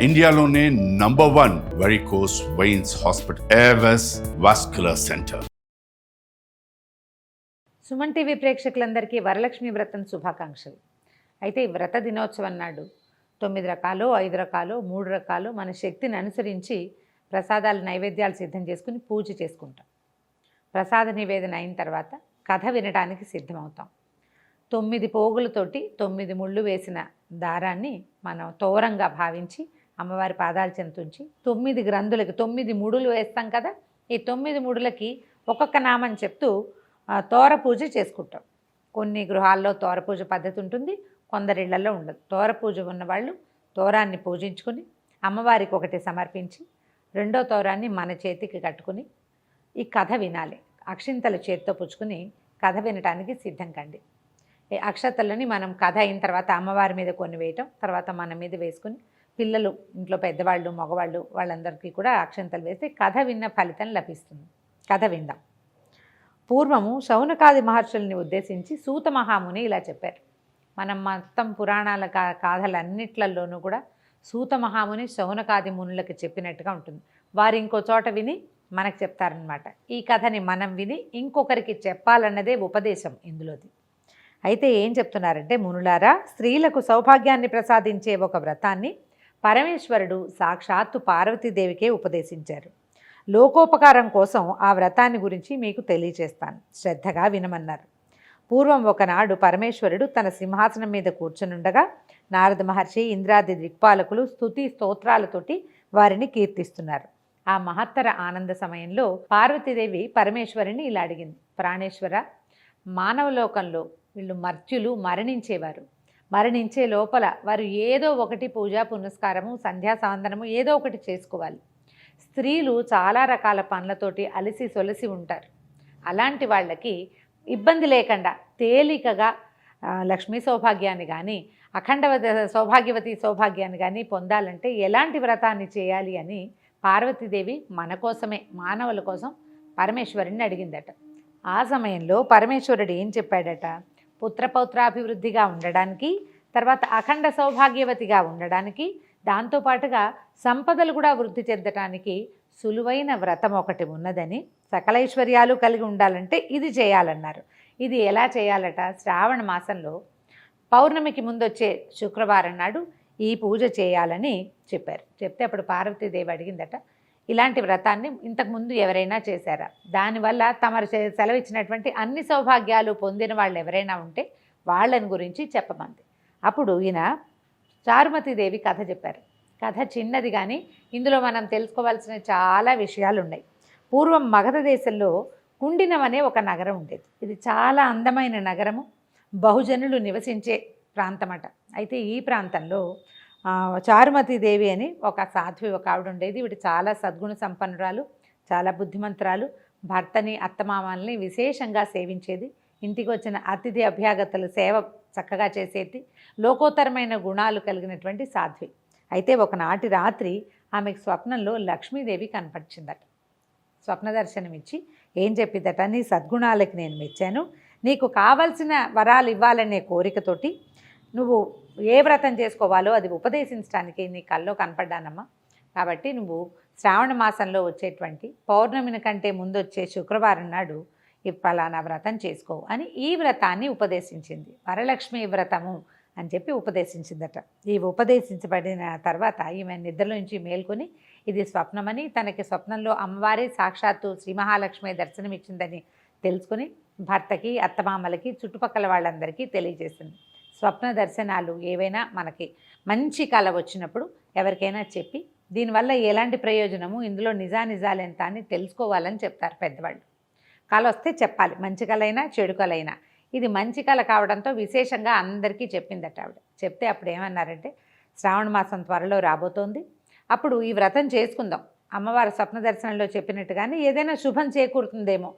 ఇండియాలోనే #1 varicose veins hospital Avis vascular centre. Suman TV ప్రేక్షకులందరికీ వరలక్ష్మి వ్రతం శుభాకాంక్షలు. అయితే ఈ వ్రత దినోత్సవం నాడు 9 రకాలు, 5 రకాలు, 3 రకాలు మన శక్తిని అనుసరించి ప్రసాదాలు నైవేద్యాలు సిద్ధం చేసుకుని పూజ చేసుకుంటాం. ప్రసాద నివేదన అయిన తర్వాత కథ వినడానికి సిద్ధమవుతాం. 9 పోగులతోటి 9 ముళ్ళు వేసిన దారాన్ని మనం తోరంగా భావించి అమ్మవారి పాదాల చెంతుంచి 9 గ్రంథులకి 9 ముడులు వేస్తాం కదా. ఈ 9 ముడులకి ఒక్కొక్క నామం చెప్తూ తోర పూజ చేసుకుంటాం. కొన్ని గృహాల్లో తోర పూజ పద్ధతి ఉంటుంది, కొందరిళ్లలో ఉండదు. తోర పూజ ఉన్నవాళ్ళు తోరాన్ని పూజించుకుని అమ్మవారికి ఒకటి సమర్పించి రెండో తోరాన్ని మన చేతికి కట్టుకుని ఈ కథ వినాలి. అక్షింతలు చేతితో పుచ్చుకుని కథ వినటానికి సిద్ధం కండి. ఈ అక్షతలని మనం కథ అయిన తర్వాత అమ్మవారి మీద కొన్ని వేయటం, తర్వాత మన మీద వేసుకుని పిల్లలు ఇంట్లో పెద్దవాళ్ళు మగవాళ్ళు వాళ్ళందరికీ కూడా అక్షంతలు వేస్తే కథ విన్న ఫలితం లభిస్తుంది. కథ విందాం. పూర్వము శౌనకాది మహర్షుల్ని ఉద్దేశించి సూత మహాముని ఇలా చెప్పారు. మనం మొత్తం పురాణాల కథలన్నిట్లలోనూ కూడా సూత మహాముని శౌనకాది మునులకు చెప్పినట్టుగా ఉంటుంది. వారు ఇంకో చోట విని మనకు చెప్తారనమాట. ఈ కథని మనం విని ఇంకొకరికి చెప్పాలన్నదే ఉపదేశం ఇందులోది. అయితే ఏం చెప్తున్నారంటే, మునులారా, స్త్రీలకు సౌభాగ్యాన్ని ప్రసాదించే ఒక వ్రతాన్ని పరమేశ్వరుడు సాక్షాత్తు పార్వతీదేవికే ఉపదేశించారు. లోకోపకారం కోసం ఆ వ్రతాన్ని గురించి మీకు తెలియచేస్తాను, శ్రద్ధగా వినమన్నారు. పూర్వం ఒకనాడు పరమేశ్వరుడు తన సింహాసనం మీద కూర్చునుండగా నారద మహర్షి ఇంద్రాది దిక్పాలకులు స్తుతి స్తోత్రాలతోటి వారిని కీర్తిస్తున్నారు. ఆ మహత్తర ఆనంద సమయంలో పార్వతీదేవి పరమేశ్వరుని ఇలా అడిగింది. ప్రాణేశ్వర, మానవలోకంలో వీళ్ళు మర్త్యులు మరణించేవారు. మరణించే లోపల వారు ఏదో ఒకటి పూజా పునస్కారము సంధ్యా సాందనము ఏదో ఒకటి చేసుకోవాలి. స్త్రీలు చాలా రకాల పనులతోటి అలసి సొలసి ఉంటారు. అలాంటి వాళ్ళకి ఇబ్బంది లేకుండా తేలికగా లక్ష్మీ సౌభాగ్యాన్ని కానీ సౌభాగ్యవతి సౌభాగ్యాన్ని కానీ పొందాలంటే ఎలాంటి వ్రతాన్ని చేయాలి అని పార్వతీదేవి మన కోసమే, మానవుల కోసం పరమేశ్వరుని అడిగిందట. ఆ సమయంలో పరమేశ్వరుడు ఏం చెప్పాడట, పుత్రపౌత్రాభివృద్ధిగా ఉండడానికి, తర్వాత అఖండ సౌభాగ్యవతిగా ఉండడానికి, దాంతోపాటుగా సంపదలు కూడా వృద్ధి చెందడానికి సులువైన వ్రతం ఒకటి ఉన్నదని, సకలైశ్వర్యాలు కలిగి ఉండాలంటే ఇది చేయాలన్నారు. ఇది ఎలా చేయాలట, శ్రావణ మాసంలో పౌర్ణమికి ముందొచ్చే శుక్రవారం నాడు ఈ పూజ చేయాలని చెప్పారు. చెప్తే అప్పుడు పార్వతీదేవి అడిగిందట, ఇలాంటి వ్రతాన్ని ఇంతకుముందు ఎవరైనా చేశారా? దానివల్ల తమరు సెలవిచ్చినటువంటి అన్ని సౌభాగ్యాలు పొందిన వాళ్ళు ఎవరైనా ఉంటే వాళ్ళని గురించి చెప్పమంది. అప్పుడు ఈయన చారుమతీదేవి కథ చెప్పారు. కథ చిన్నది కానీ ఇందులో మనం తెలుసుకోవాల్సిన చాలా విషయాలు ఉన్నాయి. పూర్వం మగధ దేశంలో కుండినం అనే ఒక నగరం ఉండేది. ఇది చాలా అందమైన నగరము, బహుజనులు నివసించే ప్రాంతమట. అయితే ఈ ప్రాంతంలో చారుమతీదేవి అని ఒక సాధ్వి ఒక ఆవిడ ఉండేది. ఈవిడ చాలా సద్గుణ సంపన్నురాలు, చాలా బుద్ధిమంతురాలు. భర్తని అత్తమామల్ని విశేషంగా సేవించేది. ఇంటికి వచ్చిన అతిథి అభ్యాగతలు సేవ చక్కగా చేసేది. లోకోత్తరమైన గుణాలు కలిగినటువంటి సాధ్వి. అయితే ఒకనాటి రాత్రి ఆమెకు స్వప్నంలో లక్ష్మీదేవి కనపడిచిందట. స్వప్న దర్శనమిచ్చి ఏం చెప్పిందట, నీ సద్గుణాలకి నేను మెచ్చాను, నీకు కావలసిన వరాలు ఇవ్వాలనే కోరికతోటి నువ్వు ఏ వ్రతం చేసుకోవాలో అది ఉపదేశించడానికి నీ కల్లో కనపడ్డానమ్మా. కాబట్టి నువ్వు శ్రావణ మాసంలో వచ్చేటువంటి పౌర్ణమిని కంటే ముందు వచ్చే శుక్రవారం నాడు ఈ ఫలానా వ్రతం చేసుకో అని ఈ వ్రతాన్ని ఉపదేశించింది. వరలక్ష్మి వ్రతము అని చెప్పి ఉపదేశించిందట. ఈ ఉపదేశించబడిన తర్వాత ఈమె నిద్రలోంచి మేల్కొని ఇది స్వప్నమని, తనకి స్వప్నంలో అమ్మవారి సాక్షాత్తు శ్రీ మహాలక్ష్మి దర్శనమిచ్చిందని తెలుసుకుని భర్తకి అత్తమామలకి చుట్టుపక్కల వాళ్ళందరికీ తెలియజేసింది. స్వప్న దర్శనాలు ఏవైనా మనకి మంచి కళ వచ్చినప్పుడు ఎవరికైనా చెప్పి దీనివల్ల ఎలాంటి ప్రయోజనము, ఇందులో నిజానిజాలు ఎంత అని తెలుసుకోవాలని చెప్తారు పెద్దవాళ్ళు. కళ వస్తే చెప్పాలి, మంచి కళ అయినా చెడు కళ అయినా. ఇది మంచి కళ కావడంతో విశేషంగా అందరికీ చెప్పిందట ఆవిడ. చెప్తే అప్పుడు ఏమన్నారంటే, శ్రావణ మాసం త్వరలో రాబోతోంది, అప్పుడు ఈ వ్రతం చేసుకుందాం. అమ్మవారి స్వప్న దర్శనంలో చెప్పినట్టుగానే ఏదైనా శుభం చేకూరుతుందేమో,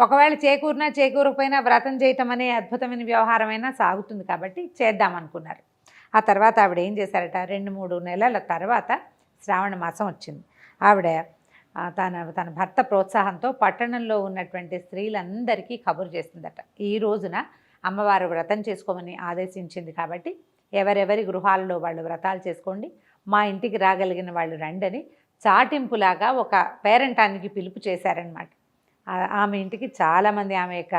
ఒకవేళ చేకూరినా చేకూరకపోయినా వ్రతం చేయటం అనే అద్భుతమైన వ్యవహారమైనా సాగుతుంది కాబట్టి చేద్దామనుకున్నారు. ఆ తర్వాత ఆవిడ ఏం చేశారట, 2-3 నెలల తర్వాత శ్రావణ మాసం వచ్చింది. ఆవిడ తన భర్త ప్రోత్సాహంతో పట్టణంలో ఉన్నటువంటి స్త్రీలందరికీ కబురు చేసిందట. ఈ రోజున అమ్మవారు వ్రతం చేసుకోమని ఆదేశించింది కాబట్టి ఎవరెవరి గృహాలలో వాళ్ళు వ్రతాలు చేసుకోండి, మా ఇంటికి రాగలిగిన వాళ్ళు రండని చాటింపులాగా ఒక పేరంటానికి పిలుపు చేశారనమాట. ఆమె ఇంటికి చాలామంది ఆమె యొక్క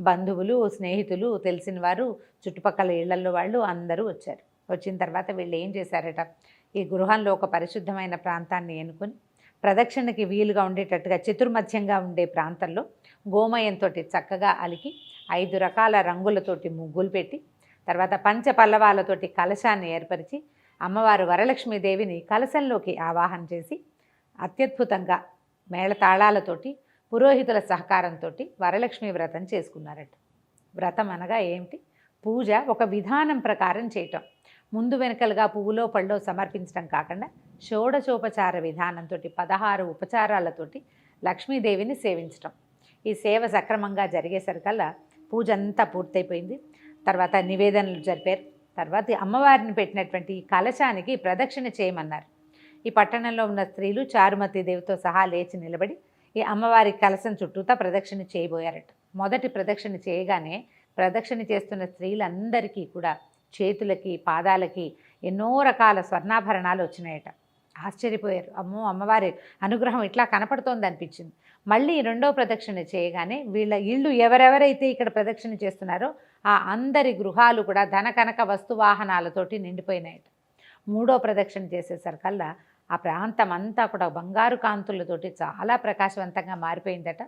బంధువులు, స్నేహితులు, తెలిసిన వారు, చుట్టుపక్కల ఇళ్లల్లో వాళ్ళు అందరూ వచ్చారు. వచ్చిన తర్వాత వీళ్ళు ఏం చేశారట, ఈ గృహంలో ఒక పరిశుద్ధమైన ప్రాంతాన్ని ఎన్నుకొని ప్రదక్షిణకి వీలుగా ఉండేటట్టుగా చతుర్మధ్యంగా ఉండే ప్రాంతంలో గోమయంతో చక్కగా అలికి 5 రకాల రంగులతోటి ముగ్గులు పెట్టి తర్వాత పంచపల్లవాలతోటి కలశాన్ని ఏర్పరిచి అమ్మవారు వరలక్ష్మీదేవిని కలశంలోకి ఆవాహన చేసి అత్యద్భుతంగా మేళతాళాలతోటి పురోహితుల సహకారంతో వరలక్ష్మీ వ్రతం చేసుకున్నారట. వ్రతం అనగా ఏమిటి? పూజ ఒక విధానం ప్రకారం చేయటం. ముందు వెనకలుగా పువ్వులో పళ్ళో సమర్పించడం కాకుండా షోడశోపచార విధానంతో 16 ఉపచారాలతోటి లక్ష్మీదేవిని సేవించటం. ఈ సేవ సక్రమంగా జరిగేసరికల్లా పూజ అంతా పూర్తయిపోయింది. తర్వాత నివేదనలు జరిపారు. తర్వాత అమ్మవారిని పెట్టినటువంటి ఈ కలశానికి ప్రదక్షిణ చేయమన్నారు. ఈ పట్టణంలో ఉన్న స్త్రీలు చారుమతి దేవితో సహా లేచి నిలబడి ఈ అమ్మవారి కలశం చుట్టూతా ప్రదక్షిణ చేయబోయారట. మొదటి ప్రదక్షిణ చేయగానే ప్రదక్షిణ చేస్తున్న స్త్రీలందరికీ కూడా చేతులకి, పాదాలకి ఎన్నో రకాల స్వర్ణాభరణాలు వచ్చినాయట. ఆశ్చర్యపోయారు. అమ్మో, అమ్మవారి అనుగ్రహం ఇట్లా కనపడుతోంది అనిపించింది. మళ్ళీ రెండో ప్రదక్షిణ చేయగానే వీళ్ళ ఇళ్ళు ఎవరెవరైతే ఇక్కడ ప్రదక్షిణ చేస్తున్నారో ఆ అందరి గృహాలు కూడా ధన కనక వస్తువాహనాలతోటి నిండిపోయినాయట. మూడో ప్రదక్షిణ చేసేసరికల్లా ఆ ప్రాంతం అంతా కూడా బంగారు కాంతులతోటి చాలా ప్రకాశవంతంగా మారిపోయిందట.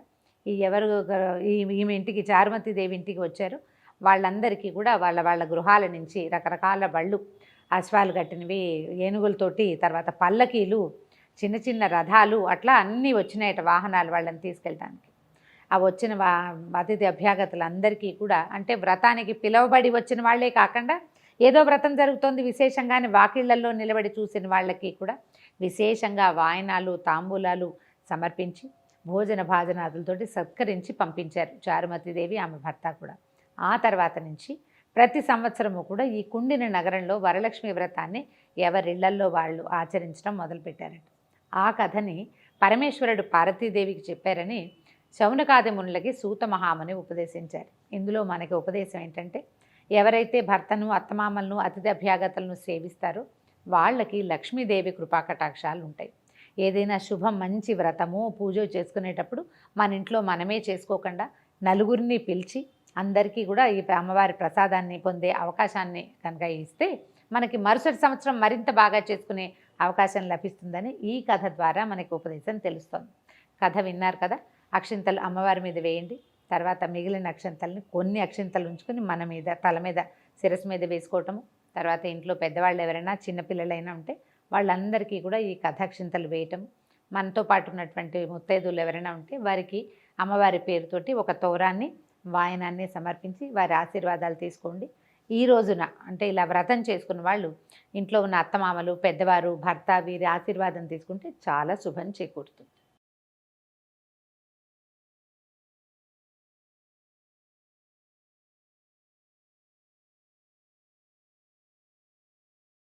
ఈమె ఇంటికి, చారుమతి దేవి ఇంటికి వచ్చారు వాళ్ళందరికీ కూడా వాళ్ళ గృహాల నుంచి రకరకాల బళ్ళు, అశ్వాలు కట్టినవి, ఏనుగులతోటి, తర్వాత పల్లకీలు, చిన్న చిన్న రథాలు, అట్లా అన్నీ వచ్చినాయట వాహనాలు వాళ్ళని తీసుకెళ్ళడానికి. ఆ వచ్చిన అతిథి అభ్యాగతులందరికీ కూడా, అంటే వ్రతానికి పిలువబడి వచ్చిన వాళ్ళే కాకుండా ఏదో వ్రతం జరుగుతోంది విశేషంగానే వాకిళ్లలో నిలబడి చూసిన వాళ్ళకి కూడా విశేషంగా వాయనాలు, తాంబూలాలు సమర్పించి భోజన భాజనాదులతోటి సత్కరించి పంపించారు చారుమతిదేవి, ఆమె భర్త కూడా. ఆ తర్వాత నుంచి ప్రతి సంవత్సరము కూడా ఈ కుండిన నగరంలో వరలక్ష్మి వ్రతాన్ని ఎవరిళ్లల్లో వాళ్ళు ఆచరించడం మొదలుపెట్టారట. ఆ కథని పరమేశ్వరుడు పార్వతీదేవికి చెప్పారని శౌనకాది మునులకి సూత మహాముని ఉపదేశించారు. ఇందులో మనకి ఉపదేశం ఏంటంటే, ఎవరైతే భర్తను, అత్తమామలను, అతిథి అభ్యాగతలను సేవిస్తారో వాళ్ళకి లక్ష్మీదేవి కృపాకటాక్షాలు ఉంటాయి. ఏదైనా శుభం, మంచి వ్రతము, పూజ చేసుకునేటప్పుడు మన ఇంట్లో మనమే చేసుకోకుండా నలుగురిని పిలిచి అందరికీ కూడా ఈ అమ్మవారి ప్రసాదాన్ని పొందే అవకాశాన్ని కనుక ఇస్తే మనకి మరుసటి సంవత్సరం మరింత బాగా చేసుకునే అవకాశం లభిస్తుందని ఈ కథ ద్వారా మనకి ఉపదేశం తెలుస్తుంది. కథ విన్నారు కదా. అక్షింతలు అమ్మవారి మీద వేయండి. తర్వాత మిగిలిన అక్షింతల్ని కొన్ని అక్షింతలు ఉంచుకొని మన మీద, తల మీద, శిరస్సు మీద వేసుకోవటము. తర్వాత ఇంట్లో పెద్దవాళ్ళు ఎవరైనా చిన్నపిల్లలైనా ఉంటే వాళ్ళందరికీ కూడా ఈ కథాక్షింతలు వేయటము. మనతో పాటు ఉన్నటువంటి ముత్తైదువులు ఎవరైనా ఉంటే వారికి అమ్మవారి పేరుతోటి ఒక తోరాన్ని, వాయనాన్ని సమర్పించి వారి ఆశీర్వాదాలు తీసుకోండి. ఈ రోజున అంటే ఇలా వ్రతం చేసుకున్న వాళ్ళు ఇంట్లో ఉన్న అత్తమామలు, పెద్దవారు, భర్త, వీరి ఆశీర్వాదం తీసుకుంటే చాలా శుభం చేకూరుతుంది.